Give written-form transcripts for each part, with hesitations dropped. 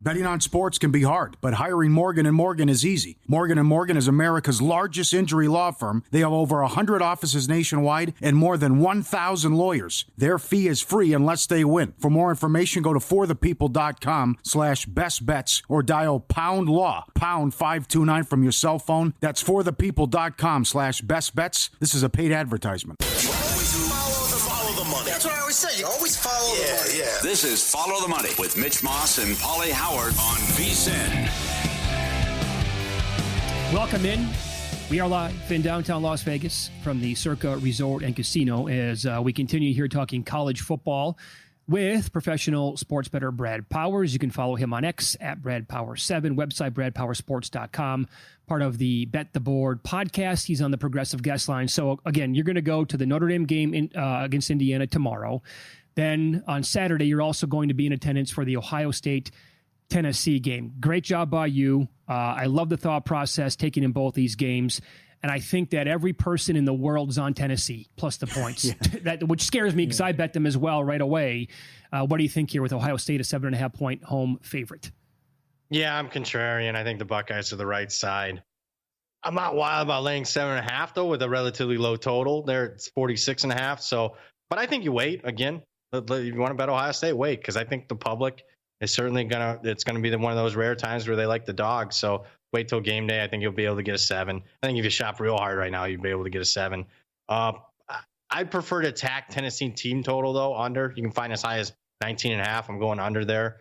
Betting on sports can be hard, but hiring Morgan & Morgan is easy. Morgan & Morgan is America's largest injury law firm. They have over 100 offices nationwide and more than 1,000 lawyers. Their fee is free unless they win. For more information, go to forthepeople.com/bestbets or dial #law, #529 from your cell phone. That's forthepeople.com/bestbets. This is a paid advertisement. Follow the money. That's what I always say. You always follow the money. Yeah. This is Follow the Money with Mitch Moss and Pauly Howard on VSiN. Welcome in. We are live in downtown Las Vegas from the Circa Resort and Casino as we continue here talking college football with professional sports bettor Brad Powers. You can follow him on X at BradPower7, website BradPowersports.com, part of the Bet the Board podcast. He's on the Progressive Guest Line. So, again, you're going to go to the Notre Dame game against Indiana tomorrow. Then on Saturday, you're also going to be in attendance for the Ohio State-Tennessee game. Great job by you. I love the thought process taking in both these games. And I think that every person in the world is on Tennessee, plus the points, which scares me because I bet them as well right away. What do you think here with Ohio State, a 7.5-point home favorite? Yeah, I'm contrarian. I think the Buckeyes are the right side. I'm not wild about laying 7.5, though, with a relatively low total. There, it's 46.5. So, but I think you wait again. If you want to bet Ohio State, wait, because I think the public is certainly it's going to be one of those rare times where they like the dog. So wait till game day. I think you'll be able to get a 7. I think if you shop real hard right now, you'd be able to get a 7. I prefer to attack Tennessee team total, though, under. You can find as high as 19.5. I'm going under there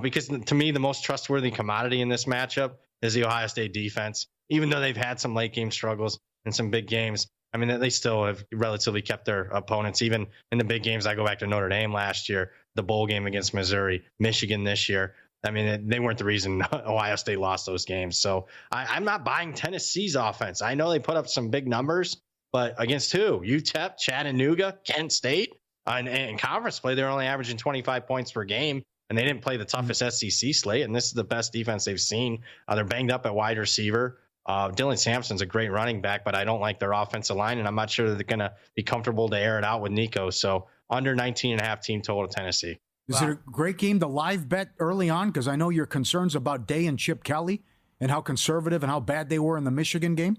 because, to me, the most trustworthy commodity in this matchup is the Ohio State defense. Even though they've had some late-game struggles in some big games, I mean, they still have relatively kept their opponents. Even in the big games, I go back to Notre Dame last year, the bowl game against Missouri, Michigan this year. I mean, they weren't the reason Ohio State lost those games. So I'm not buying Tennessee's offense. I know they put up some big numbers, but against who? UTEP, Chattanooga, Kent State. In conference play, they're only averaging 25 points per game, and they didn't play the toughest SEC slate, and this is the best defense they've seen. They're banged up at wide receiver. Dylan Sampson's a great running back, but I don't like their offensive line, and I'm not sure that they're going to be comfortable to air it out with Nico. So under 19.5 team total Tennessee. Is it a great game to live bet early on? Because I know your concerns about Day and Chip Kelly and how conservative and how bad they were in the Michigan game.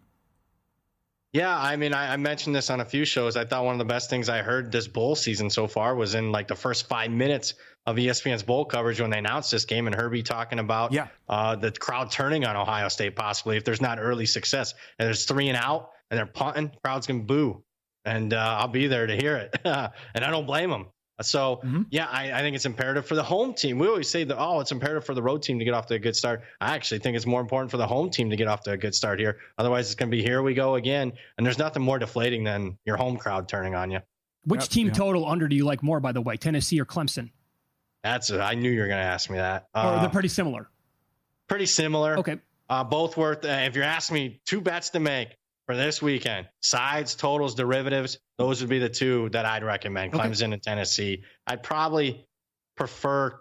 Yeah, I mean, I mentioned this on a few shows. I thought one of the best things I heard this bowl season so far was in like the first 5 minutes of ESPN's bowl coverage when they announced this game, and Herbie talking about the crowd turning on Ohio State possibly if there's not early success. And there's 3 and out, and they're punting, crowd's going to boo. And I'll be there to hear it. And I don't blame them. So, yeah, I think it's imperative for the home team. We always say that, it's imperative for the road team to get off to a good start. I actually think it's more important for the home team to get off to a good start here. Otherwise, it's going to be here we go again. And there's nothing more deflating than your home crowd turning on you. Which team total under do you like more, by the way, Tennessee or Clemson? I knew you were going to ask me that. Or they're pretty similar? Pretty similar. Okay. Both worth, if you're asking me 2 bets to make for this weekend, sides, totals, derivatives, those would be the 2 that I'd recommend, Clemson and Tennessee. I'd probably prefer,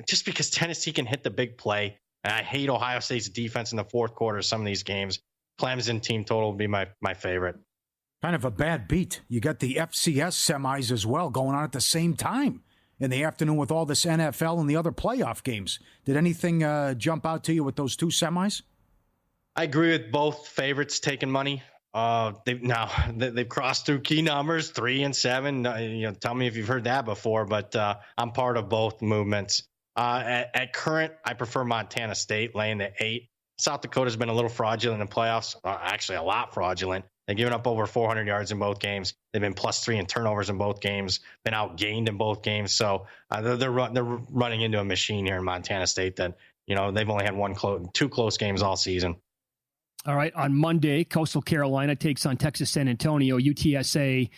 just because Tennessee can hit the big play, and I hate Ohio State's defense in the fourth quarter of some of these games, Clemson team total would be my favorite. Kind of a bad beat. You got the FCS semis as well going on at the same time in the afternoon with all this NFL and the other playoff games. Did anything jump out to you with those 2 semis? I agree with both favorites taking money. They've crossed through key numbers, 3 and 7. Tell me if you've heard that before, but I'm part of both movements. At current, I prefer Montana State laying the 8. South Dakota's been a little fraudulent in the playoffs, actually a lot fraudulent. They've given up over 400 yards in both games. They've been +3 in turnovers in both games, been outgained in both games. So they're running into a machine here in Montana State that, they've only had 2 close games all season. All right, on Monday, Coastal Carolina takes on Texas San Antonio. UTSA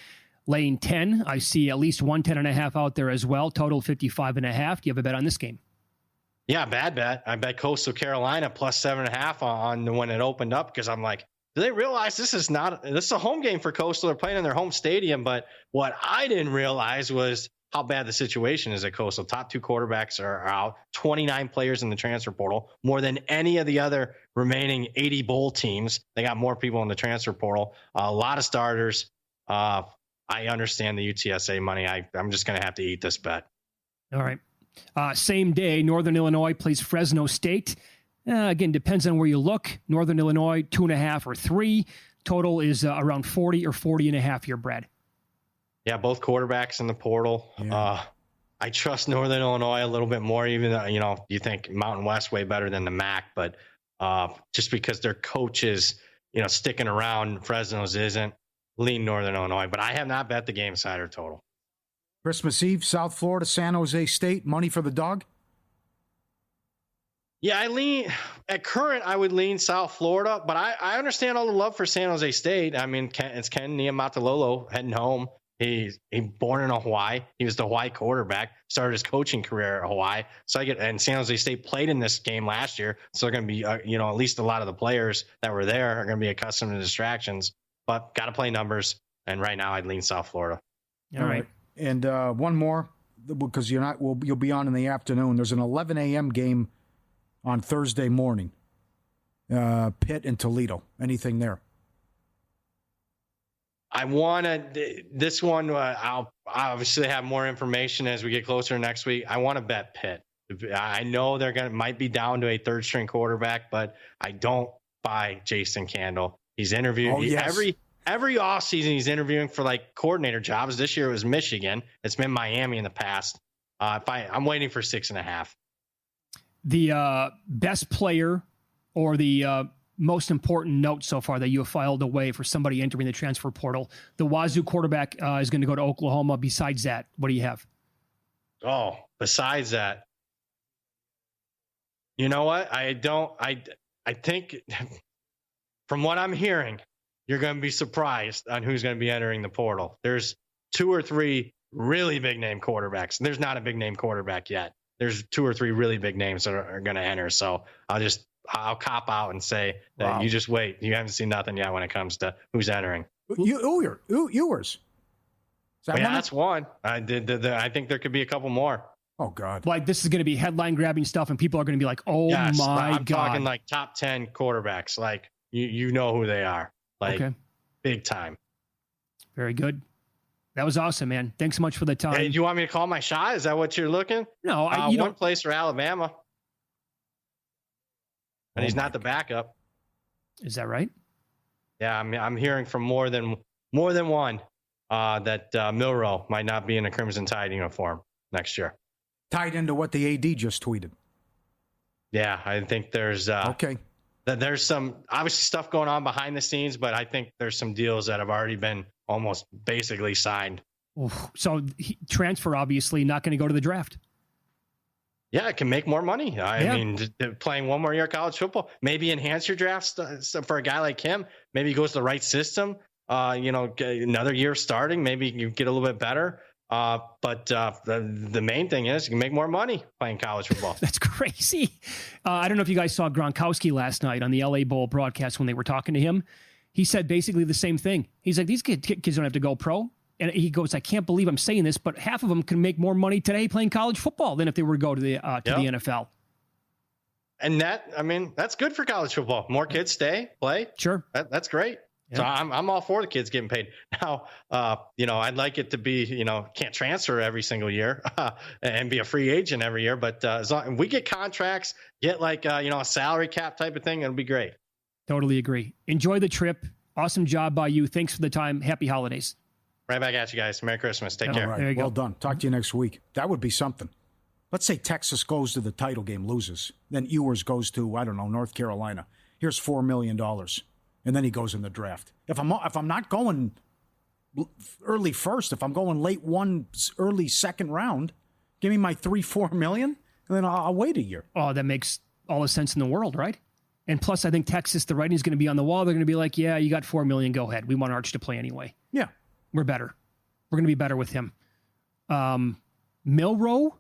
laying 10. I see at least 110.5 out there as well. Total 55.5. Do you have a bet on this game? Yeah, bad bet. I bet Coastal Carolina +7.5 on when it opened up because I'm like, do they realize this is a home game for Coastal? They're playing in their home stadium. But what I didn't realize was how bad the situation is at Coastal. Top 2 quarterbacks are out, 29 players in the transfer portal, more than any of the other remaining 80 bowl teams. They got more people in the transfer portal, a lot of starters. I understand the UTSA money. I'm just going to have to eat this bet. All right. Same day, Northern Illinois plays Fresno State. Again, depends on where you look. Northern Illinois, 2.5 or 3. Total is around 40 or 40.5 here, Brad. Yeah, both quarterbacks in the portal. Yeah. I trust Northern Illinois a little bit more, even though, you think Mountain West way better than the MAC, but just because their coaches, sticking around, Fresno's isn't. Lean Northern Illinois, but I have not bet the game side or total. Christmas Eve, South Florida, San Jose State, money for the dog? Yeah, at current, I would lean South Florida, but I understand all the love for San Jose State. I mean, it's Ken Niumatalolo heading home. He's born in Hawaii. He was the Hawaii quarterback, started his coaching career at Hawaii. So and San Jose State played in this game last year. So they're going to be, at least a lot of the players that were there are going to be accustomed to distractions, but got to play numbers. And right now I'd lean South Florida. All right. And one more, because you'll be on in the afternoon. There's an 11 a.m. game on Thursday morning. Pitt and Toledo. Anything there? This one, I'll obviously have more information as we get closer next week. I want to bet Pitt. I know might be down to a third string quarterback, but I don't buy Jason Candle. He's interviewing every offseason. He's interviewing for coordinator jobs. This year it was Michigan. It's been Miami in the past. I'm waiting for 6.5. The best player or the most important note so far that you have filed away for somebody entering the transfer portal. The Wazoo quarterback is going to go to Oklahoma. Besides that, what do you have? Oh, besides that, you know what? I think from what I'm hearing, you're going to be surprised on who's going to be entering the portal. There's 2 or 3 really big name quarterbacks. There's not a big name quarterback yet. There's 2 or 3 really big names that are going to enter. So I'll cop out and say that You just wait. You haven't seen nothing yet when it comes to who's entering. Ewers. That's one. I think there could be a couple more. Oh, God. This is going to be headline grabbing stuff, and people are going to be like, oh, yes, my I'm God. I'm talking top 10 quarterbacks. You know who they are. Okay. Big time. Very good. That was awesome, man. Thanks so much for the time. Hey, do you want me to call my shot? Is that what you're looking? No, one place for Alabama. And he's not the backup. Is that right? Yeah, I'm hearing from more than one that Milroe might not be in a Crimson Tide uniform next year. Tied into what the AD just tweeted. Yeah, I think there's there's some obviously stuff going on behind the scenes, but I think there's some deals that have already been almost basically signed. So transfer, obviously, not going to go to the draft. Yeah, it can make more money. I mean, playing one more year of college football, maybe enhance your drafts for a guy like him. Maybe he goes to the right system. Another year starting, maybe you get a little bit better. But the main thing is you can make more money playing college football. That's crazy. I don't know if you guys saw Gronkowski last night on the LA Bowl broadcast when they were talking to him. He said basically the same thing. He's like, these kids don't have to go pro. And he goes, I can't believe I'm saying this, but half of them can make more money today playing college football than if they were to go to the NFL. And that's good for college football. More kids play. Sure. That's great. Yeah. So I'm all for the kids getting paid. Now, I'd like it to be, can't transfer every single year and be a free agent every year. But as long as we get contracts, get a salary cap type of thing, it'll be great. Totally agree. Enjoy the trip. Awesome job by you. Thanks for the time. Happy holidays. Right back at you guys. Merry Christmas. Take care. All right. Well done. Talk to you next week. That would be something. Let's say Texas goes to the title game, loses. Then Ewers goes to, North Carolina. Here's $4 million. And then he goes in the draft. If I'm not going early first, if I'm going late early second round, give me my $3-4 million, and then I'll wait a year. Oh, that makes all the sense in the world, right? And plus, I think Texas, the writing's going to be on the wall. They're going to be like, yeah, you got $4 million, go ahead. We want Arch to play anyway. Yeah. We're better. We're going to be better with him. Milroe?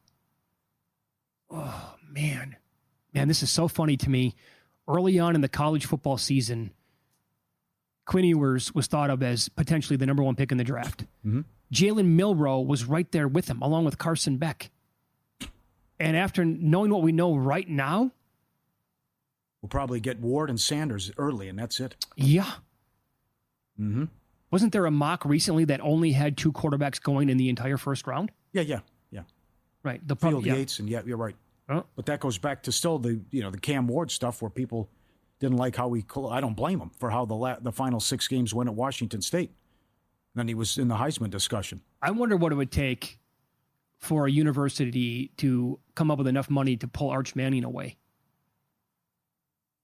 Oh, man. Man, this is so funny to me. Early on in the college football season, Quinn Ewers was thought of as potentially the number 1 pick in the draft. Mm-hmm. Jalen Milroe was right there with him, along with Carson Beck. And after knowing what we know right now, we'll probably get Ward and Sanders early, and that's it. Yeah. Mm-hmm. Wasn't there a mock recently that only had 2 quarterbacks going in the entire first round? Yeah. Right. Field Yates, and you're right. Oh. But that goes back to still the Cam Ward stuff where people didn't like how I don't blame him for how the final 6 games went at Washington State. Then he was in the Heisman discussion. I wonder what it would take for a university to come up with enough money to pull Arch Manning away.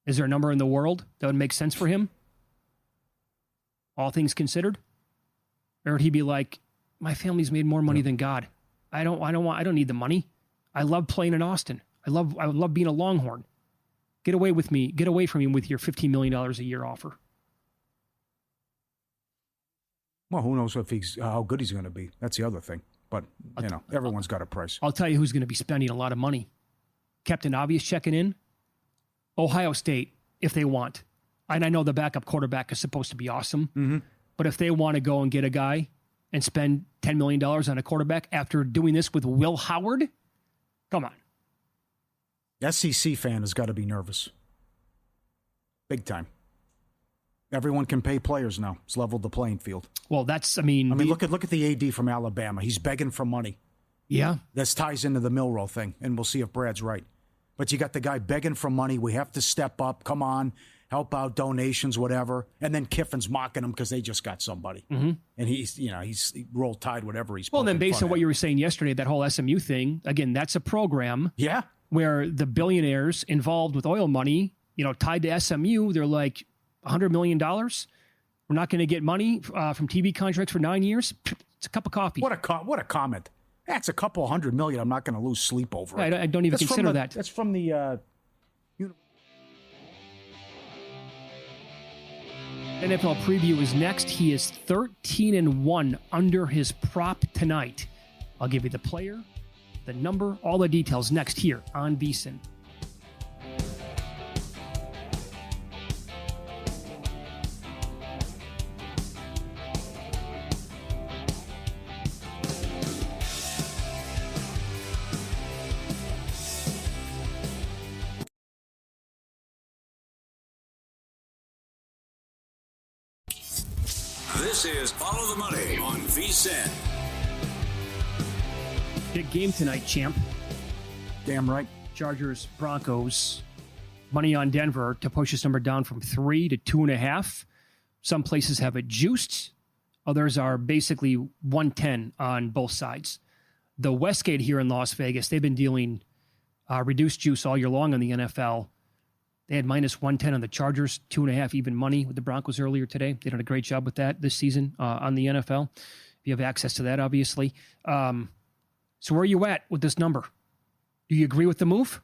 Is there a number in the world that would make sense for him? All things considered? Or would he be like, my family's made more money than God. I don't need the money. I love playing in Austin. I love being a Longhorn. Get away with me. Get away from me with your $15 million a year offer. Well, who knows how good he's going to be. That's the other thing. But, everyone's got a price. I'll tell you who's going to be spending a lot of money. Captain Obvious checking in. Ohio State, if they want. And I know the backup quarterback is supposed to be awesome. Mm-hmm. But if they want to go and get a guy and spend $10 million on a quarterback after doing this with Will Howard, come on. SEC fan has got to be nervous. Big time. Everyone can pay players now. It's leveled the playing field. Well, look at the AD from Alabama. He's begging for money. Yeah. This ties into the Milrow thing, and we'll see if Brad's right. But you got the guy begging for money. We have to step up. Come on. Help out, donations, whatever. And then Kiffin's mocking him because they just got somebody. Mm-hmm. And he's roll tide, whatever he's Well, then based on what you you were saying yesterday, that whole SMU thing, again, that's a program where the billionaires involved with oil money, tied to SMU, they're like $100 million. We're not going to get money from TV contracts for 9 years. It's a cup of coffee. What a comment. That's a couple $100 million. I'm not going to lose sleep over it. I don't even consider that. That's from the... NFL preview is next. He is 13-1 under his prop tonight. I'll give you the player, the number, all the details next here on VSiN. This is Follow the Money on VSiN. Big game tonight, champ. Damn right. Chargers, Broncos. Money on Denver to push this number down from 3 to 2.5. Some places have it juiced. Others are basically 110 on both sides. The Westgate here in Las Vegas, they've been dealing reduced juice all year long on the NFL. They had minus 110 on the Chargers, 2.5 even money with the Broncos earlier today. They did a great job with that this season on the NFL. If you have access to that, obviously. So where are you at with this number? Do you agree with the move?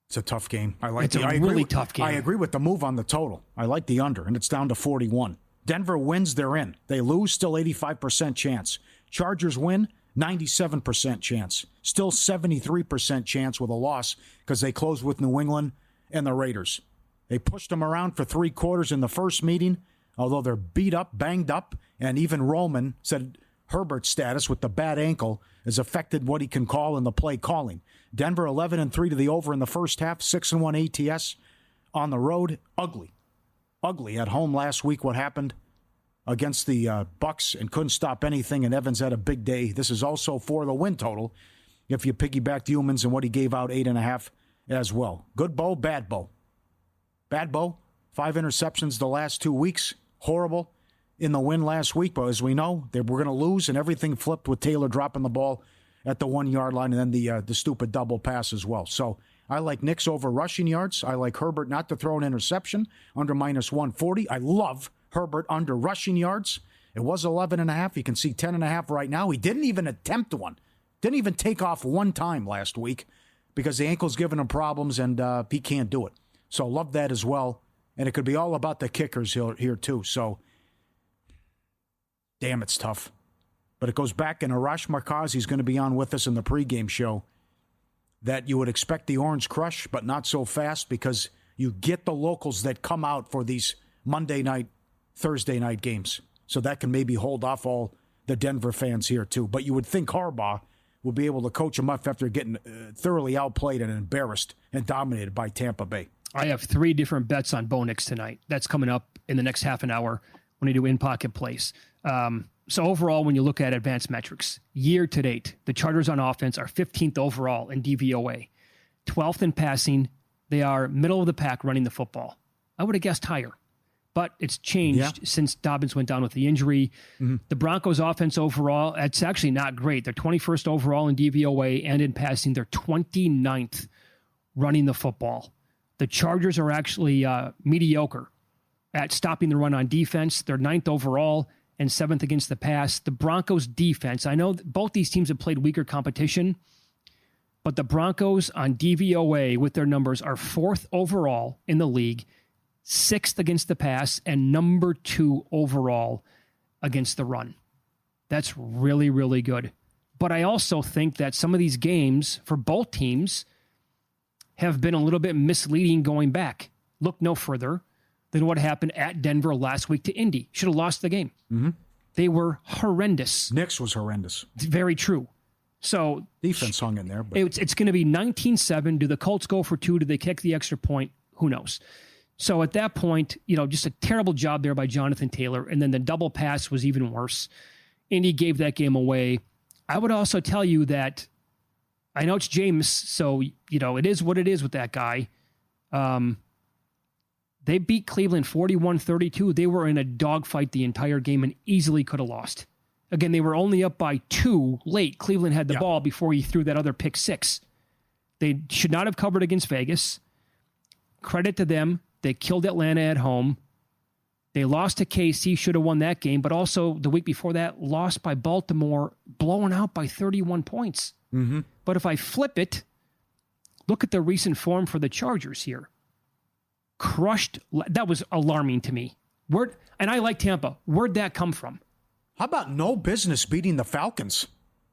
It's a tough game. It's a really tough game. I agree with the move on the total. I like the under, and it's down to 41. Denver wins, they're in. They lose, still 85% chance. Chargers win, 97% chance. Still 73% chance with a loss because they closed with New England and the Raiders. They pushed them around for 3 quarters in the first meeting, although they're beat up, banged up, and even Roman said Herbert's status with the bad ankle has affected what he can call in the play calling. Denver 11-3 to the over in the first half, 6-1 ATS on the road. Ugly at home last week. What happened against the Bucks and couldn't stop anything, and Evans had a big day. This is also for the win total. If you piggyback Humans and what he gave out, 8.5 as well. Good Bo, bad Bo. Bad Bo, 5 interceptions the last 2 weeks. Horrible in the win last week, but as we know, they were going to lose, and everything flipped with Taylor dropping the ball at the 1 yard line, and then the stupid double pass as well. So I like Knicks over rushing yards. I like Herbert not to throw an interception under minus 140. I love Herbert under rushing yards. It was 11.5. You can see 10.5 right now. He didn't even attempt one. Didn't even take off one time last week because the ankle's giving him problems, and he can't do it. So love that as well. And it could be all about the kickers here too. So, damn, it's tough. But it goes back, and Arash Markazi's going to be on with us in the pregame show, that you would expect the Orange Crush, but not so fast because you get the locals that come out for these Monday night, Thursday night games. So that can maybe hold off all the Denver fans here too. But you would think Harbaugh will be able to coach them up after getting thoroughly outplayed and embarrassed and dominated by Tampa Bay. I have 3 different bets on Bo Nix tonight. That's coming up in the next half an hour when I do in-pocket plays. So overall, when you look at advanced metrics, year to date, the Chargers on offense are 15th overall in DVOA, 12th in passing. They are middle of the pack running the football. I would have guessed higher, but it's changed since Dobbins went down with the injury. The Broncos offense overall, it's actually not great. They're 21st overall in DVOA and in passing. They're 29th running the football. The Chargers are actually mediocre at stopping the run on defense. They're 9th overall and 7th against the pass. The Broncos defense, I know both these teams have played weaker competition, but the Broncos on DVOA with their numbers are 4th overall in the league, 6th against the pass, and number 2 overall against the run. That's really, really good. But I also think that some of these games for both teams have been a little bit misleading going back. Look no further than what happened at Denver last week to Indy. Should have lost the game. They were horrendous. Knicks was horrendous. Very true. So defense hung in there. But it's going to be 19-7. Do the Colts go for 2? Do they kick the extra point? Who knows? So at that point, just a terrible job there by Jonathan Taylor. And then the double pass was even worse. Indy gave that game away. I would also tell you that I know it's James, so, it is what it is with that guy. They beat Cleveland 41-32. They were in a dogfight the entire game and easily could have lost. Again, they were only up by 2 late. Cleveland had the ball before he threw that other pick 6. They should not have covered against Vegas. Credit to them. They killed Atlanta at home. They lost to KC, should have won that game, but also the week before that, lost by Baltimore, blown out by 31 points. But if I flip it, look at the recent form for the Chargers here. Crushed. That was alarming to me. And I like Tampa. Where'd that come from? how about no business beating the Falcons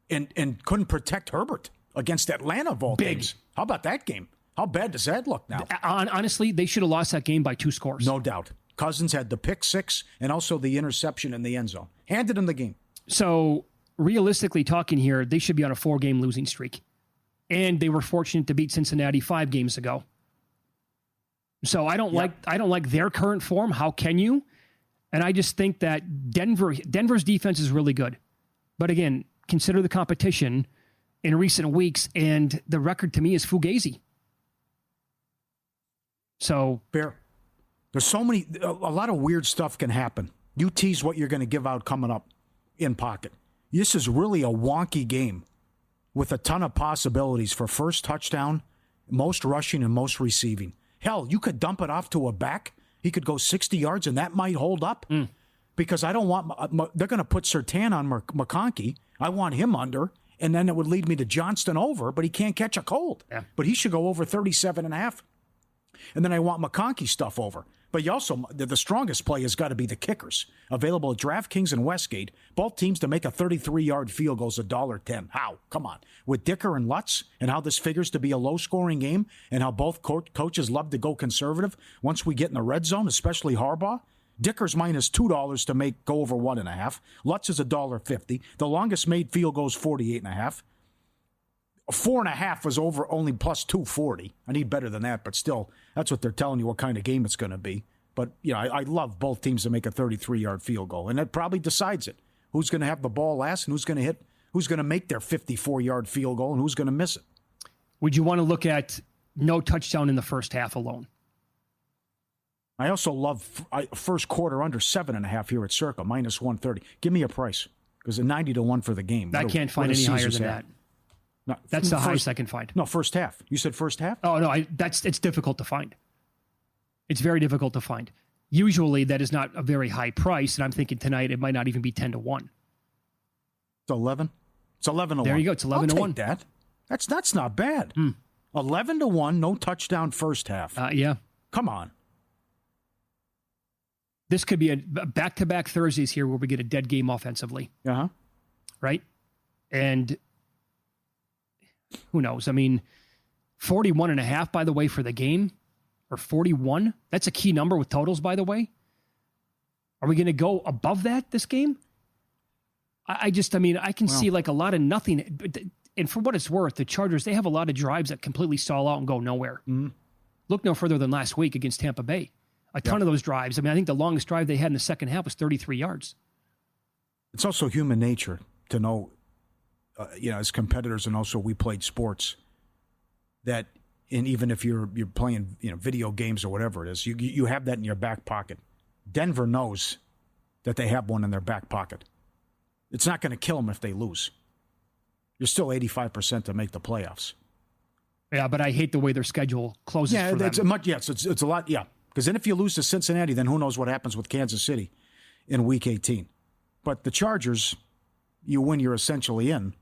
and couldn't protect Herbert against Atlanta of all teams? How about that game? How bad does that look now? Honestly, they should have lost that game by 2 scores. No doubt. Cousins had the pick 6 and also the interception in the end zone. Handed him the game. So, realistically talking here, they should be on a 4-game losing streak. And they were fortunate to beat Cincinnati 5 games ago. So I don't like their current form. How can you? And I just think that Denver's defense is really good. But again, consider the competition in recent weeks, and the record to me is fugazi. So fair. There's a lot of weird stuff can happen. You tease what you're going to give out coming up in pocket. This is really a wonky game with a ton of possibilities for first touchdown, most rushing, and most receiving. Hell, you could dump it off to a back. He could go 60 yards, and that might hold up. Because I don't want – they're going to put Surtain on McConkey. I want him under, and then it would lead me to Johnston over, but he can't catch a cold. Yeah. But he should go over 37.5. And then I want McConkey stuff over. But you also, the strongest play has got to be the kickers. Available at DraftKings and Westgate. Both teams to make a 33-yard field goal is $1.10. How? Come on. With Dicker and Lutz, and how this figures to be a low-scoring game, and how both coaches love to go conservative once we get in the red zone, especially Harbaugh. Dicker's minus $2 to go over 1.5. Lutz is $1.50. The longest made field goal is 48.5. 4.5 was over only plus 240. I need better than that, but still, that's what they're telling you what kind of game it's going to be. But, I love both teams to make a 33-yard field goal, and that probably decides it. Who's going to have the ball last and who's going to make their 54-yard field goal and who's going to miss it. Would you want to look at no touchdown in the first half alone? I also love first quarter under 7.5 here at Circa, minus 130. Give me a price, because a 90-1 for the game. I can't find any higher than that. No, that's the highest I can find. No, first half. You said first half? Oh, no, it's difficult to find. It's very difficult to find. Usually that is not a very high price, and I'm thinking tonight it might not even be 10-1. It's 11? It's 11-1. There you go. It's 11-1. I'll take that. That's not bad. 11-1, no touchdown first half. Yeah. Come on. This could be a back-to-back Thursdays here where we get a dead game offensively. Uh-huh. Right? And who knows? I mean, 41.5, by the way, for the game, or 41. That's a key number with totals, by the way. Are we going to go above that this game? I can see like a lot of nothing. And for what it's worth, the Chargers, they have a lot of drives that completely stall out and go nowhere. Mm-hmm. Look no further than last week against Tampa Bay. A ton of those drives. I think the longest drive they had in the second half was 33 yards. It's also human nature to know, as competitors, and also we played sports, that, and even if you're playing, video games or whatever it is, you have that in your back pocket. Denver knows that they have one in their back pocket. It's not going to kill them if they lose. You're still 85% to make the playoffs. Yeah, but I hate the way their schedule closes for them. It's a lot, yeah. Because then if you lose to Cincinnati, then who knows what happens with Kansas City in Week 18. But the Chargers, you win, you're essentially in.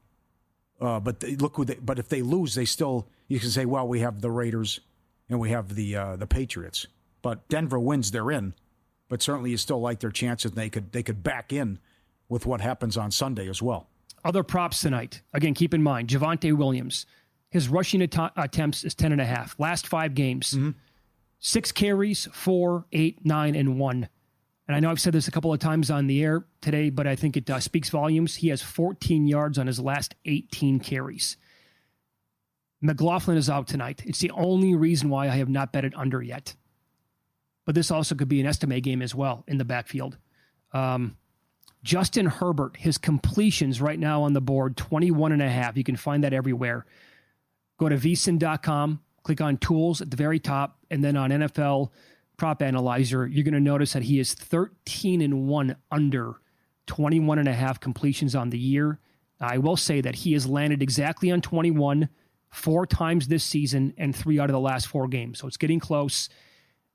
But if they lose, they still, you can say, well, we have the Raiders and we have the Patriots. But Denver wins, they're in. But certainly you still like their chances. They could back in with what happens on Sunday as well. Other props tonight. Again, keep in mind, Javonte Williams, his rushing attempts is 10.5. Last 5 games, 6 carries, 4, 8, 9, and 1. And I know I've said this a couple of times on the air today, but I think it speaks volumes. He has 14 yards on his last 18 carries. McLaughlin is out tonight. It's the only reason why I have not betted under yet. But this also could be an estimate game as well in the backfield. Justin Herbert, his completions right now on the board, 21.5. You can find that everywhere. Go to vsin.com, click on tools at the very top, and then on NFL Prop Analyzer, you're going to notice that he is 13-1 under 21.5 completions on the year. I will say that he has landed exactly on 21 4 times this season and 3 out of the last 4 games. So it's getting close.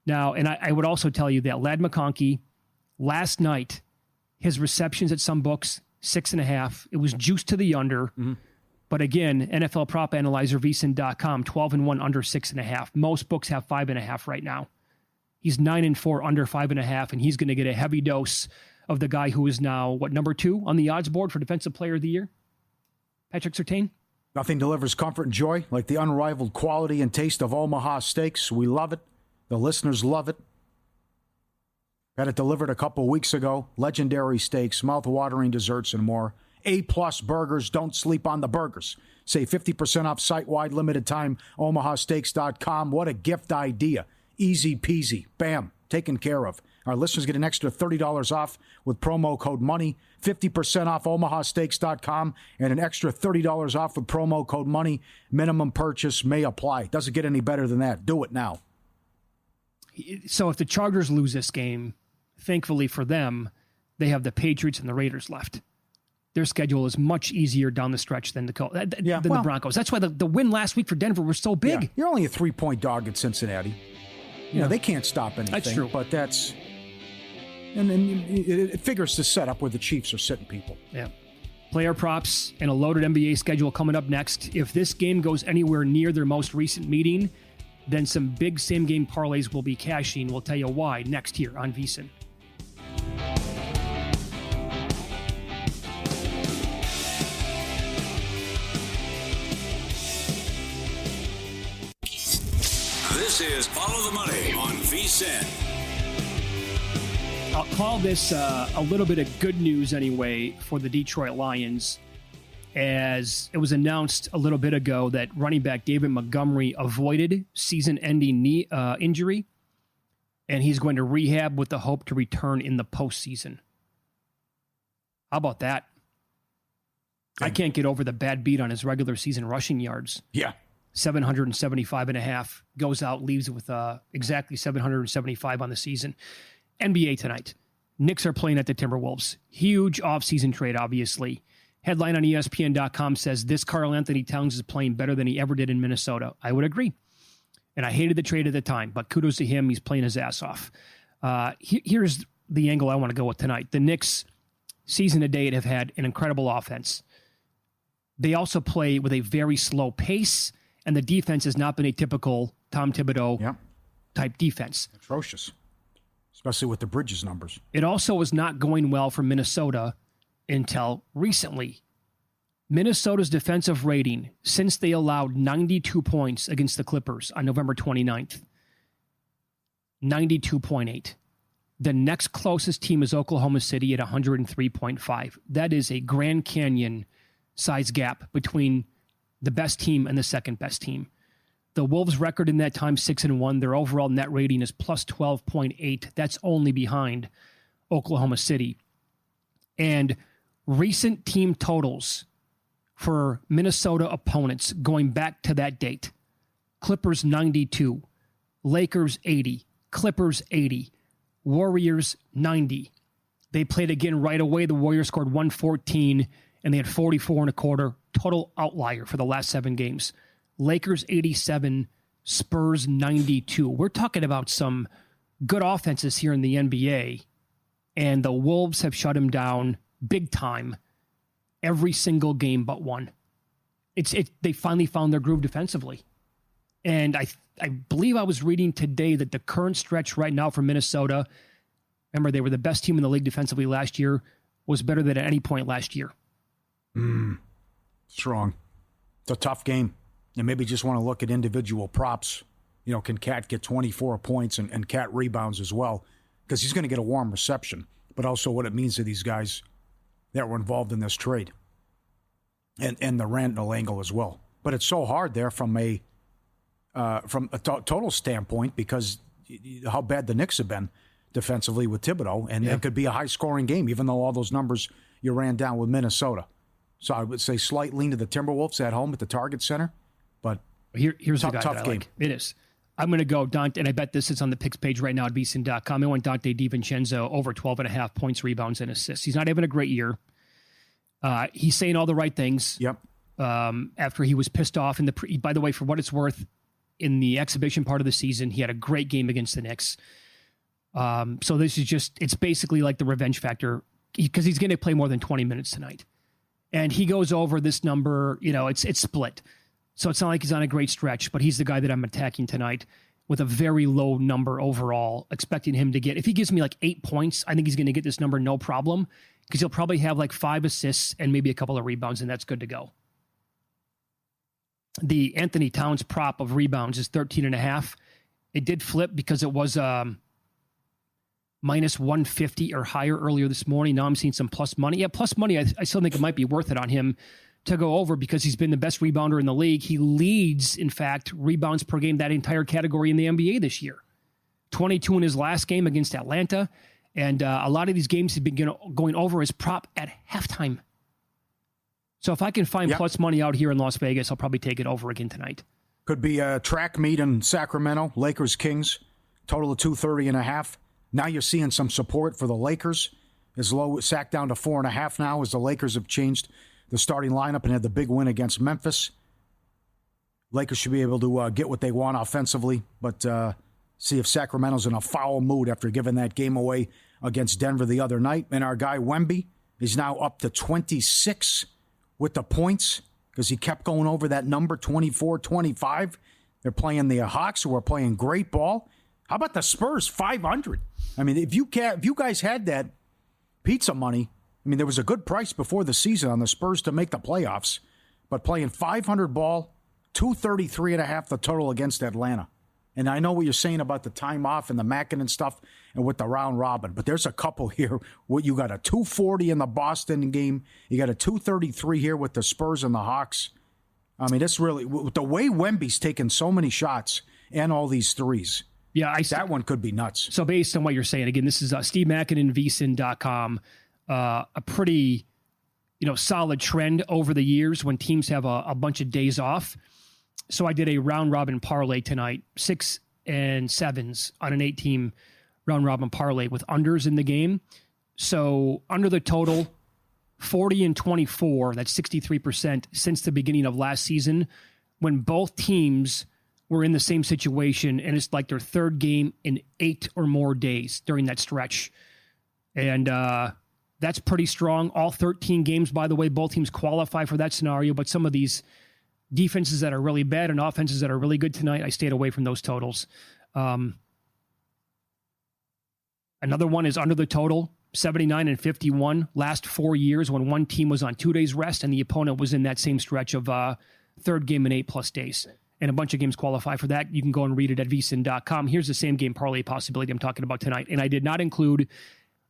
Now, and I would also tell you that Ladd McConkey, last night, his receptions at some books, 6.5. It was juiced to the under. Mm-hmm. But again, NFL Prop Analyzer, vsin.com, 12-1 under 6.5. Most books have 5.5 right now. He's 9-4 under 5.5, and he's going to get a heavy dose of the guy who is now, number 2 on the odds board for Defensive Player of the Year? Patrick Surtain? Nothing delivers comfort and joy like the unrivaled quality and taste of Omaha Steaks. We love it. The listeners love it. Had it delivered a couple weeks ago. Legendary steaks, mouth-watering desserts, and more. A-plus burgers. Don't sleep on the burgers. Save 50% off site-wide limited time. omahasteaks.com. What a gift idea. Easy peasy. Bam. Taken care of. Our listeners get an extra $30 off with promo code MONEY. 50% off omahasteaks.com and an extra $30 off with promo code MONEY. Minimum purchase may apply. Doesn't get any better than that. Do it now. So if the Chargers lose this game, thankfully for them, they have the Patriots and the Raiders left. Their schedule is much easier down the stretch than the Broncos. That's why the win last week for Denver was so big. Yeah, you're only a 3-point dog at Cincinnati. They can't stop anything. That's true. But that's... And then it figures the setup where the Chiefs are sitting people. Yeah. Player props and a loaded NBA schedule coming up next. If this game goes anywhere near their most recent meeting, then some big same-game parlays will be cashing. We'll tell you why next here on VSiN. This is Follow the Money on VSiN. I'll call this a little bit of good news anyway for the Detroit Lions, as it was announced a little bit ago that running back David Montgomery avoided season-ending knee injury, and he's going to rehab with the hope to return in the postseason. How about that? I can't get over the bad beat on his regular season rushing yards. Yeah. 775.5, goes out, leaves with exactly 775 on the season. NBA tonight. Knicks are playing at the Timberwolves. Huge offseason trade, obviously. Headline on ESPN.com says this Karl-Anthony Towns is playing better than he ever did in Minnesota. I would agree. And I hated the trade at the time, but kudos to him. He's playing his ass off. Here's the angle I want to go with tonight. The Knicks, season to date, have had an incredible offense. They also play with a very slow pace, and the defense has not been a typical Tom Thibodeau type defense. Atrocious. Especially with the Bridges numbers. It also was not going well for Minnesota until recently. Minnesota's defensive rating, since they allowed 92 points against the Clippers on November 29th, 92.8. The next closest team is Oklahoma City at 103.5. That is a Grand Canyon size gap between the best team and the second best team. The Wolves' record in that time, 6-1. Their overall net rating is plus 12.8. That's only behind Oklahoma City. And recent team totals for Minnesota opponents going back to that date. Clippers 92, Lakers 80, Clippers 80, Warriors 90. They played again right away. The Warriors scored 114, and they had 44 and a quarter. Total outlier for the last 7 games. Lakers 87, Spurs 92. We're talking about some good offenses here in the NBA, and the Wolves have shut him down big time every single game but one. They finally found their groove defensively. And I believe I was reading today that the current stretch right now for Minnesota, remember they were the best team in the league defensively last year, was better than at any point last year. Strong. It's a tough game. You maybe just want to look at individual props. You know, can Cat get 24 points and Cat rebounds as well? Because he's going to get a warm reception, but also what it means to these guys that were involved in this trade. And the Randall angle as well. But it's so hard there from a total standpoint because how bad the Knicks have been defensively with Thibodeau, and it could be a high-scoring game, even though all those numbers you ran down with Minnesota. So I would say slight lean to the Timberwolves at home at the Target Center, but here's tough, the guy tough that I game. like. It is. I'm going to go Dante, and I bet this is on the picks page right now at vsin.com. I want Dante DiVincenzo over 12.5 points, rebounds, and assists. He's not having a great year. He's saying all the right things. Yep. After he was pissed off in the by the way, for what it's worth, in the exhibition part of the season, he had a great game against the Knicks. So this is just, it's basically like the revenge factor because he's going to play more than 20 minutes tonight. And he goes over this number, you know, it's split. So it's not like he's on a great stretch, but he's the guy that I'm attacking tonight with a very low number overall, expecting him to get, if he gives me like 8 points, I think he's going to get this number no problem because he'll probably have like 5 assists and maybe a couple of rebounds, and that's good to go. The Anthony Towns prop of rebounds is 13.5. It did flip because it was minus 150 or higher earlier this morning. Now I'm seeing some plus money. Yeah, plus money, I still think it might be worth it on him to go over because he's been the best rebounder in the league. He leads, in fact, rebounds per game, that entire category in the NBA this year. 22 in his last game against Atlanta. And a lot of these games have been going over his prop at halftime. So if I can find plus money out here in Las Vegas, I'll probably take it over again tonight. Could be a track meet in Sacramento, Lakers-Kings, total of 230.5. Now you're seeing some support for the Lakers. As low sack down to 4.5 now as the Lakers have changed the starting lineup and had the big win against Memphis. Lakers should be able to get what they want offensively, but see if Sacramento's in a foul mood after giving that game away against Denver the other night. And our guy Wemby is now up to 26 with the points because he kept going over that number, 24, 25. They're playing the Hawks, who are playing great ball. How about the Spurs, 500? I mean, if you guys had that pizza money, I mean, there was a good price before the season on the Spurs to make the playoffs, but playing 500 ball, 233.5 the total against Atlanta. And I know what you're saying about the time off and the Mackin stuff and with the round robin, but there's a couple here. You got a 240 in the Boston game. You got a 233 here with the Spurs and the Hawks. I mean, it's really, with the way Wemby's taken so many shots and all these threes. Yeah, that one could be nuts. So based on what you're saying, again, this is Steve Mackin, vsin.com. A pretty, solid trend over the years when teams have a bunch of days off. So I did a round robin parlay tonight, 6 and 7s on an 8-team round robin parlay with unders in the game. So under the total, 40 and 24, that's 63% since the beginning of last season when both teams were in the same situation, and it's like their third game in 8 or more days during that stretch. And that's pretty strong. All 13 games, by the way, both teams qualify for that scenario, but some of these defenses that are really bad and offenses that are really good tonight, I stayed away from those totals. Another one is under the total, 79 and 51, last 4 years when one team was on 2 days rest and the opponent was in that same stretch of third game in 8+ days. And a bunch of games qualify for that. You can go and read it at vsin.com. Here's the same game parlay possibility I'm talking about tonight. And I did not include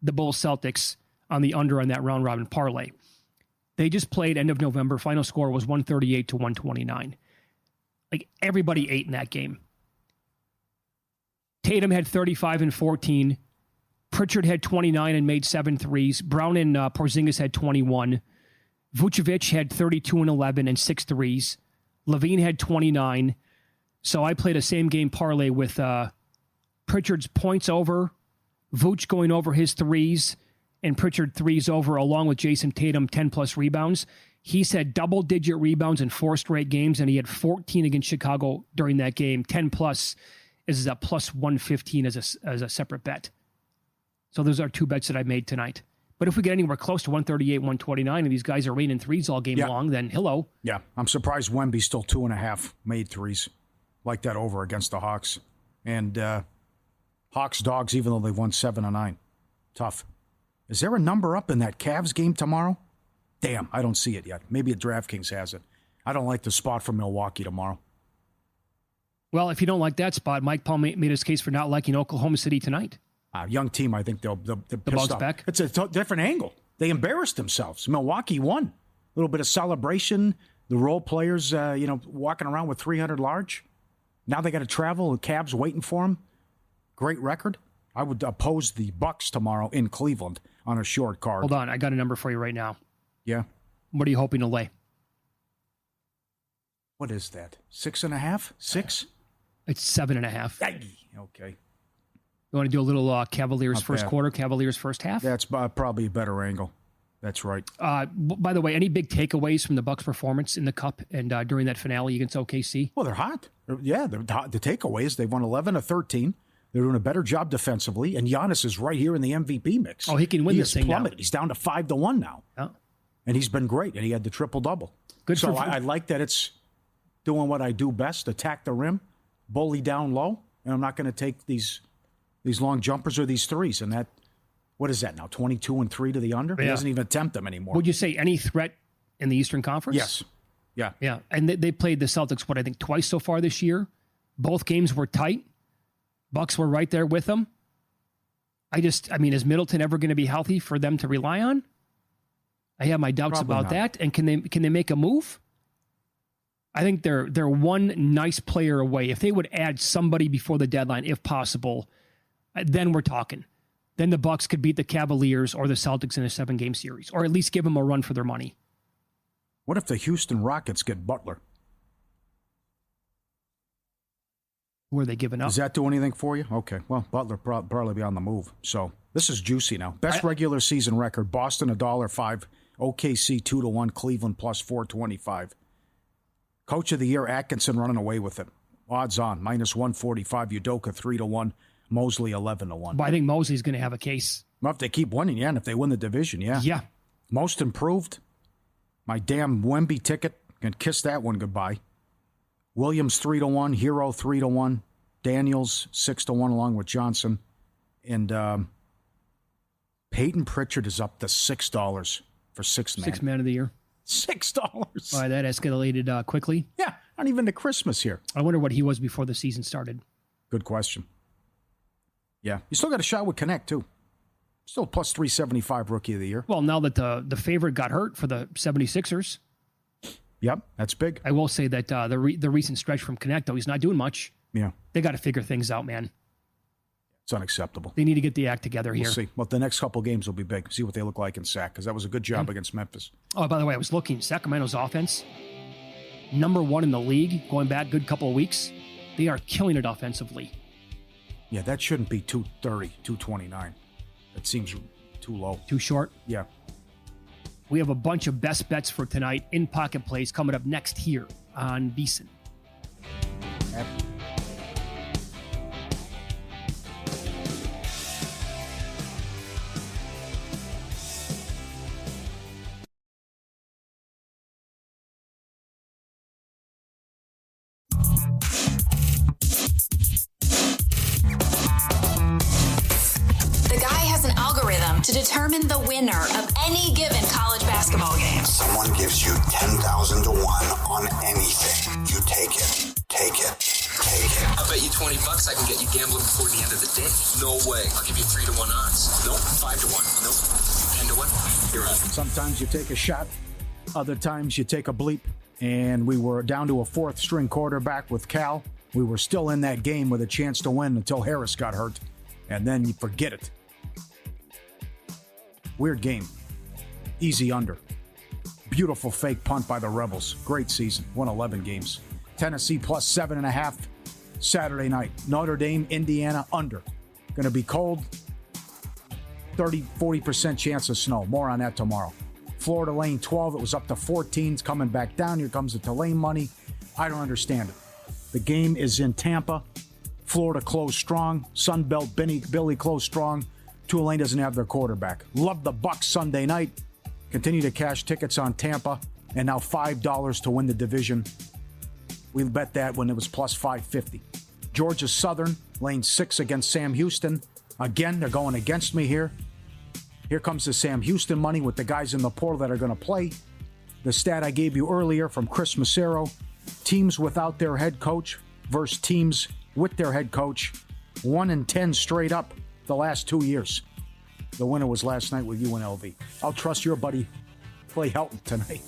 the Bulls Celtics on the under on that round robin parlay. They just played end of November. Final score was 138 to 129. Like everybody ate in that game. Tatum had 35 and 14. Pritchard had 29 and made 7 threes. Brown and Porzingis had 21. Vucevic had 32 and 11 and 6 threes. Levine had 29. So I played a same game parlay with Pritchard's points over, Vooch going over his threes, and Pritchard threes over, along with Jason Tatum, 10-plus rebounds. He's had double-digit rebounds in 4 straight games, and he had 14 against Chicago during that game. 10-plus is a plus 115 as a separate bet. So those are 2 bets that I made tonight. But if we get anywhere close to 138, 129, and these guys are raining threes all game long, then hello. Yeah, I'm surprised Wemby's still 2.5 made threes. Like that over against the Hawks. And Hawks dogs, even though they've won 7-9. Tough. Is there a number up in that Cavs game tomorrow? Damn, I don't see it yet. Maybe a DraftKings has it. I don't like the spot for Milwaukee tomorrow. Well, if you don't like that spot, Mike Paul made his case for not liking Oklahoma City tonight. Young team, I think they'll bounce back. It's a different angle. They embarrassed themselves. Milwaukee won. A little bit of celebration. The role players, walking around with 300 large. Now they got to travel. The Cavs waiting for them. Great record. I would oppose the Bucks tomorrow in Cleveland on a short card. Hold on, I got a number for you right now. Yeah. What are you hoping to lay? What is that? 6.5? 6? It's 7.5. Okay. You want to do a little Cavaliers Not first bad. quarter, Cavaliers first half? That's probably a better angle. That's right. By the way, any big takeaways from the Bucks' performance in the Cup and during that finale against OKC? Well, they're hot. Yeah, they're hot. The takeaways, they've won 11 of 13. They're doing a better job defensively, and Giannis is right here in the MVP mix. Oh, he can win this thing now. He's down to 5-1 now. Yeah. And he's been great, and he had the triple-double. Good. So I like that it's doing what I do best, attack the rim, bully down low, and I'm not going to take these long jumpers or these threes. And that, what is that now, 22-3 to the under? He doesn't even attempt them anymore. Would you say any threat in the Eastern Conference? Yes. Yeah. Yeah, and they played the Celtics, I think twice so far this year. Both games were tight. Bucks were right there with them. Is Middleton ever going to be healthy for them to rely on? I have my doubts Probably about not. that. And can they make a move? I think they're one nice player away. If they would add somebody before the deadline, if possible, then we're talking. Then the Bucks could beat the Cavaliers or the Celtics in a 7-game series, or at least give them a run for their money. What if the Houston Rockets get Butler? Who are they giving up? Does that do anything for you? Okay. Well, Butler probably be on the move. So this is juicy now. Best regular season record: Boston $1.05, OKC 2-1, Cleveland plus 425. Coach of the year Atkinson running away with it. Odds on minus 145. Udoka 3-1. Mosley 11-1. But I think Mosley's going to have a case. Well, if they keep winning, yeah, and if they win the division, yeah. Yeah. Most improved. My damn Wemby ticket can kiss that one goodbye. Williams 3-1, Hero 3-1, Daniels 6-1 along with Johnson, and Peyton Pritchard is up to $6 for sixth man. Sixth man of the year. $6. All right, that escalated quickly. Yeah, not even to Christmas here. I wonder what he was before the season started. Good question. Yeah, you still got a shot with Connect too. Still plus 375 rookie of the year. Well, now that the favorite got hurt for the 76ers. Yep, that's big. I will say that the recent stretch from Connect, though, he's not doing much. Yeah. They got to figure things out, man. It's unacceptable. They need to get the act together here. We'll see. Well, the next couple games will be big. See what they look like in sack, because that was a good job against Memphis. Oh, by the way, I was looking. Sacramento's offense, number 1 in the league, going back a good couple of weeks. They are killing it offensively. Yeah, that shouldn't be 230, 229. That seems too low. Too short. Yeah. We have a bunch of best bets for tonight in Pocket Plays coming up next here on VSiN. The guy has an algorithm to determine the winner of any given college basketball game. Someone gives you 10,000 to 1 on anything. You take it. Take it. Take it. I bet you $20 I can get you gambling before the end of the day. No way. I'll give you 3-1 odds. Nope. 5-1. Nope. 10-1. You're out. Sometimes you take a shot. Other times you take a bleep. And we were down to a fourth string quarterback with Cal. We were still in that game with a chance to win until Harris got hurt. And then you forget it. Weird game. Easy under. Beautiful fake punt by the Rebels. Great season. Won 11 games. Tennessee plus 7.5 Saturday night. Notre Dame, Indiana, under. Going to be cold. 30-40% chance of snow. More on that tomorrow. Florida laying 12. It was up to 14. It's coming back down. Here comes the Tulane money. I don't understand it. The game is in Tampa. Florida closed strong. Sunbelt Billy closed strong. Tulane doesn't have their quarterback. Love the Bucks Sunday night. Continue to cash tickets on Tampa. And now $5 to win the division. We bet that when it was plus 550. Georgia Southern laying 6 against Sam Houston. Again, they're going against me here. Here comes the Sam Houston money with the guys in the portal that are going to play. The stat I gave you earlier from Chris Massero. Teams without their head coach versus teams with their head coach. 1-10 straight up the last 2 years. The winner was last night with UNLV. I'll trust your buddy Clay Helton tonight.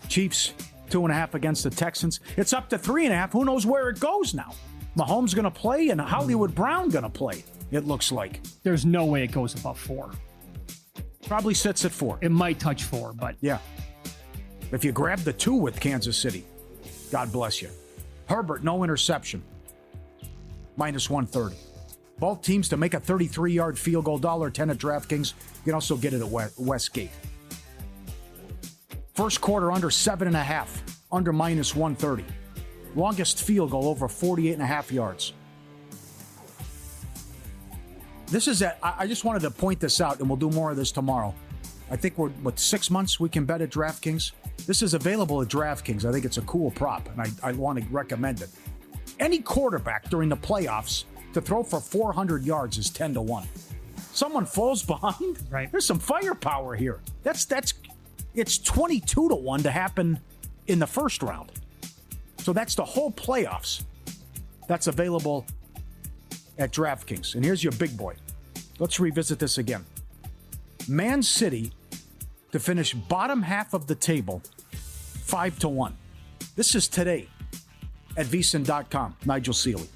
Chiefs, 2.5 against the Texans. It's up to 3.5. Who knows where it goes now? Mahomes going to play and Hollywood Brown going to play, it looks like. There's no way it goes above 4. Probably sits at 4. It might touch 4, but... Yeah. If you grab the 2 with Kansas City, God bless you. Herbert, no interception. Minus 130. Both teams to make a 33-yard field goal, $1.10 at DraftKings. You can also get it at Westgate. First quarter under 7.5. Under minus 130. Longest field goal over 48.5 yards. This is I just wanted to point this out, and we'll do more of this tomorrow. I think we're, 6 months we can bet at DraftKings? This is available at DraftKings. I think it's a cool prop, and I want to recommend it. Any quarterback during the playoffs to throw for 400 yards is 10-1. Someone falls behind. Right. There's some firepower here. It's 22-1 to happen in the first round. So that's the whole playoffs. That's available at DraftKings. And here's your big boy. Let's revisit this again. Man City to finish bottom half of the table, 5-1. This is today at vsin.com. Nigel Seeley.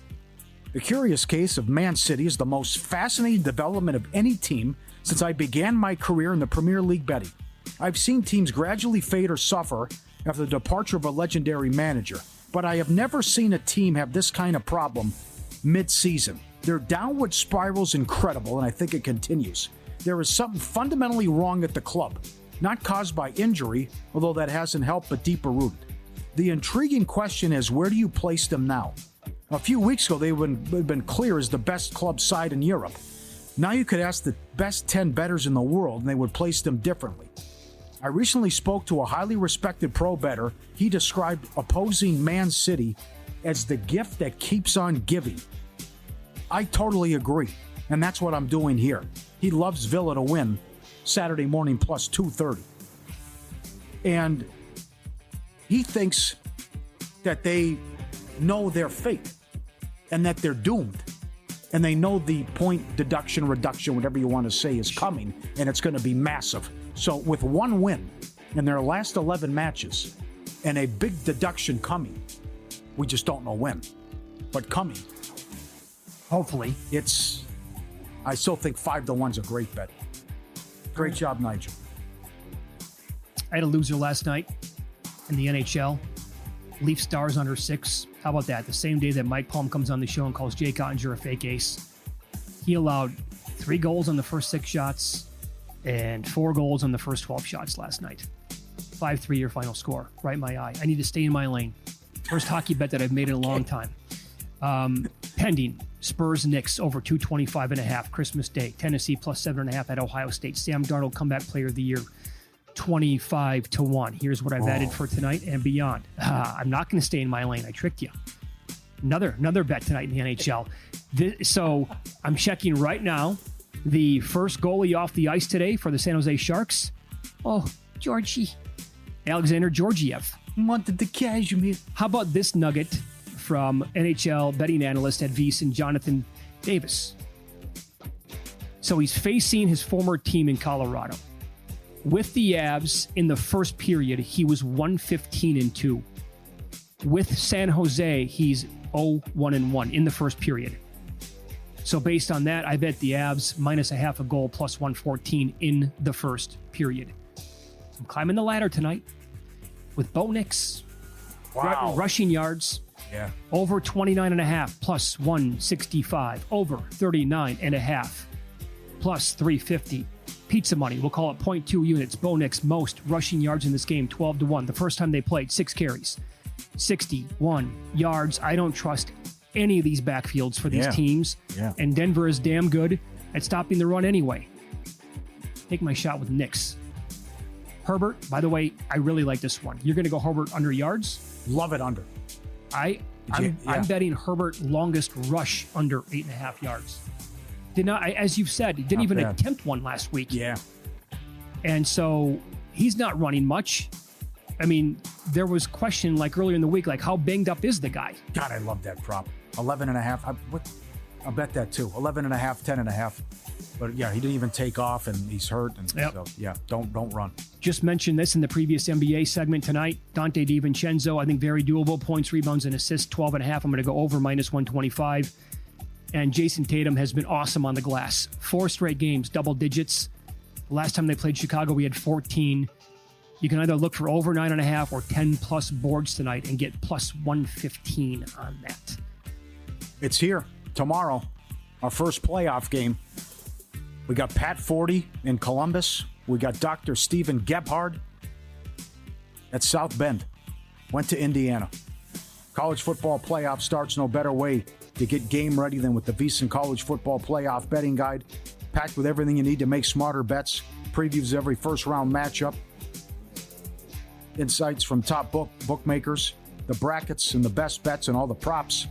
The curious case of Man City is the most fascinating development of any team since I began my career in the Premier League betting. I've seen teams gradually fade or suffer after the departure of a legendary manager, but I have never seen a team have this kind of problem mid-season. Their downward spiral is incredible, and I think it continues. There is something fundamentally wrong at the club, not caused by injury, although that hasn't helped, but deeper rooted. The intriguing question is, where do you place them now? A few weeks ago, they've been clear as the best club side in Europe. Now you could ask the best 10 bettors in the world, and they would place them differently. I recently spoke to a highly respected pro bettor. He described opposing Man City as the gift that keeps on giving. I totally agree, and that's what I'm doing here. He loves Villa to win Saturday morning plus 230. And he thinks that they know their fate and that they're doomed. And they know the point deduction, reduction, whatever you want to say, is coming, and it's going to be massive. So with one win in their last 11 matches and a big deduction coming, we just don't know when, but coming. Hopefully. I still think 5-1's a great bet. Great job, Nigel. I had a loser last night in the NHL. Leaf Stars under 6. How about that? The same day that Mike Palm comes on the show and calls Jake Ottinger a fake ace. He allowed 3 goals on the first 6 shots and 4 goals on the first 12 shots last night. 5-3 your final score. Right in my eye. I need to stay in my lane. First hockey bet that I've made in a long time. Pending. Spurs Knicks over 225.5 Christmas Day. Tennessee plus 7.5 at Ohio State. Sam Darnold comeback player of the year. 25-1. Here's what I've added for tonight and beyond. I'm not going to stay in my lane. I tricked you. Another bet tonight in the NHL. So I'm checking right now. The first goalie off the ice today for the San Jose Sharks. Oh, Georgie. Alexander Georgiev. Wanted the cashmere. How about this nugget from NHL betting analyst at VSiN, Jonathan Davis? So he's facing his former team in Colorado. With the Avs in the first period, he was 1-15-2. With San Jose, he's 0-1-1 in the first period. So based on that, I bet the Avs minus a half a goal plus 114 in the first period. I'm climbing the ladder tonight with Bo Nix. Wow. Rushing yards. Yeah. Over 29.5 plus 165. Over 39.5 plus 350. Pizza money. We'll call it 0.2 units. Bo Nix most rushing yards in this game, 12-1. The first time they played, 6 carries. 61 yards. I don't trust any of these backfields for these teams. Yeah. And Denver is damn good at stopping the run anyway. Take my shot with Nix. Herbert, by the way, I really like this one. You're going to go Herbert under yards? Love it under. I'm betting Herbert longest rush under 8.5 yards. Did not, as you've said, he didn't even attempt one last week. Yeah. And so he's not running much. I mean, there was question like earlier in the week, like how banged up is the guy? God, I love that prop. 11.5. I'll bet that too. 11.5, 10.5. But yeah, he didn't even take off, and he's hurt. And so yeah, don't run. Just mentioned this in the previous NBA segment tonight. Dante DiVincenzo, I think very doable. Points, rebounds, and assists, 12.5. I'm going to go over minus 125. And Jason Tatum has been awesome on the glass. 4 straight games, double digits. Last time they played Chicago, we had 14. You can either look for over 9.5 or 10 plus boards tonight and get plus 115 on that. It's here tomorrow, our first playoff game. We got Pat Forty in Columbus. We got Dr. Stephen Gebhard at South Bend. Went to Indiana. College football playoff starts. No better way to get game ready than with the VSiN College Football Playoff Betting Guide. Packed with everything you need to make smarter bets. Previews every first-round matchup. Insights from top bookmakers. The brackets and the best bets and all the props.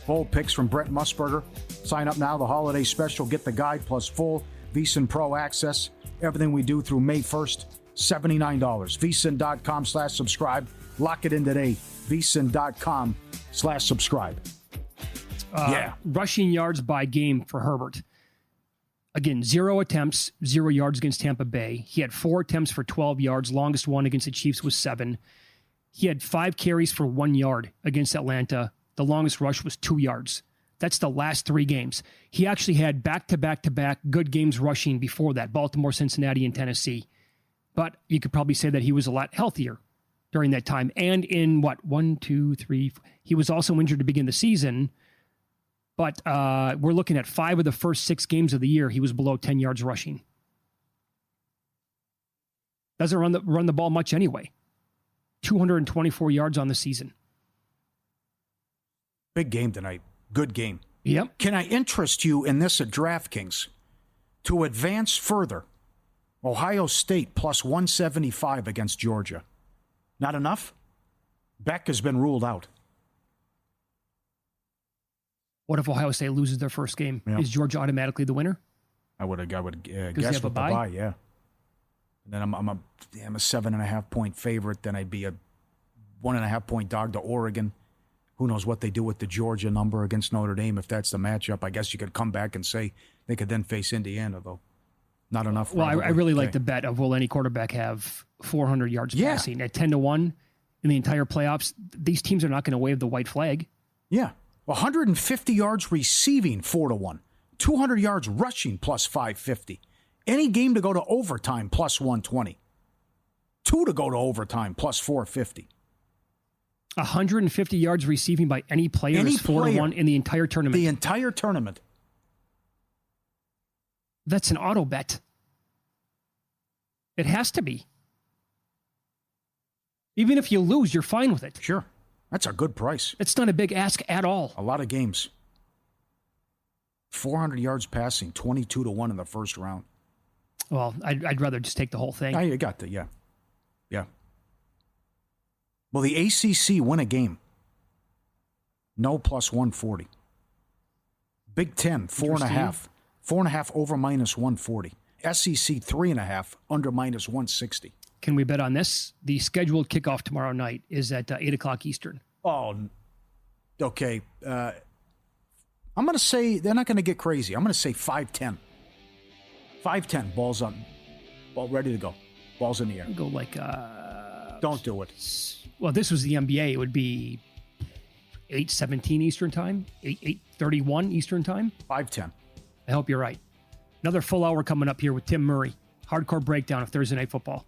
Bold picks from Brent Musburger. Sign up now, the holiday special. Get the guide plus full VSiN Pro access. Everything we do through May 1st, $79. VSiN.com/subscribe. Lock it in today. VSiN.com/subscribe. Rushing yards by game for Herbert. Again, 0 attempts, 0 yards against Tampa Bay. He had 4 attempts for 12 yards. Longest one against the Chiefs was 7. He had 5 carries for 1 yard against Atlanta. The longest rush was 2 yards. That's the last 3 games. He actually had back-to-back-to-back good games rushing before that, Baltimore, Cincinnati, and Tennessee. But you could probably say that he was a lot healthier during that time. And in, 1, 2, 3, 4, he was also injured to begin the season. But we're looking at 5 of the first 6 games of the year, he was below 10 yards rushing. Doesn't run the ball much anyway. 224 yards on the season. Big game tonight. Good game. Yep. Can I interest you in this at DraftKings? To advance further, Ohio State plus 175 against Georgia. Not enough? Beck has been ruled out. What if Ohio State loses their first game? Yeah. Is Georgia automatically the winner? I would guess have with a the bye? bye, yeah. And then I'm a 7.5 point favorite. Then I'd be a 1.5 point dog to Oregon. Who knows what they do with the Georgia number against Notre Dame if that's the matchup. I guess you could come back and say they could then face Indiana, though. Not enough. Well, I probably. really like Okay. the bet of will any quarterback have 400 yards Yeah. passing at 10-1 in the entire playoffs. These teams are not going to wave the white flag. Yeah. 150 yards receiving, 4-1. 200 yards rushing, plus 550. Any game to go to overtime, plus 120. 2 to go to overtime, plus 450. 150 yards receiving by any player Any is 4-1 in the entire tournament. The entire tournament. That's an auto bet. It has to be. Even if you lose, you're fine with it. Sure. That's a good price. It's not a big ask at all. A lot of games. 400 yards passing, 22-1 in the first round. Well, I'd rather just take the whole thing. I got that, yeah. Yeah. Will the ACC win a game? No, plus 140. Big Ten, 4.5. 4.5 over minus 140. SEC, 3.5 under minus 160. Can we bet on this? The scheduled kickoff tomorrow night is at 8 o'clock Eastern. Oh, okay. I'm going to say, they're not going to get crazy. I'm going to say 5-10. 5-10, balls on. Ball ready to go. Balls in the air. Go like... Don't do it. Well, this was the NBA. It would be 8:17 Eastern time, 8:31 Eastern time. 5:10. I hope you're right. Another full hour coming up here with Tim Murray. Hardcore breakdown of Thursday Night Football.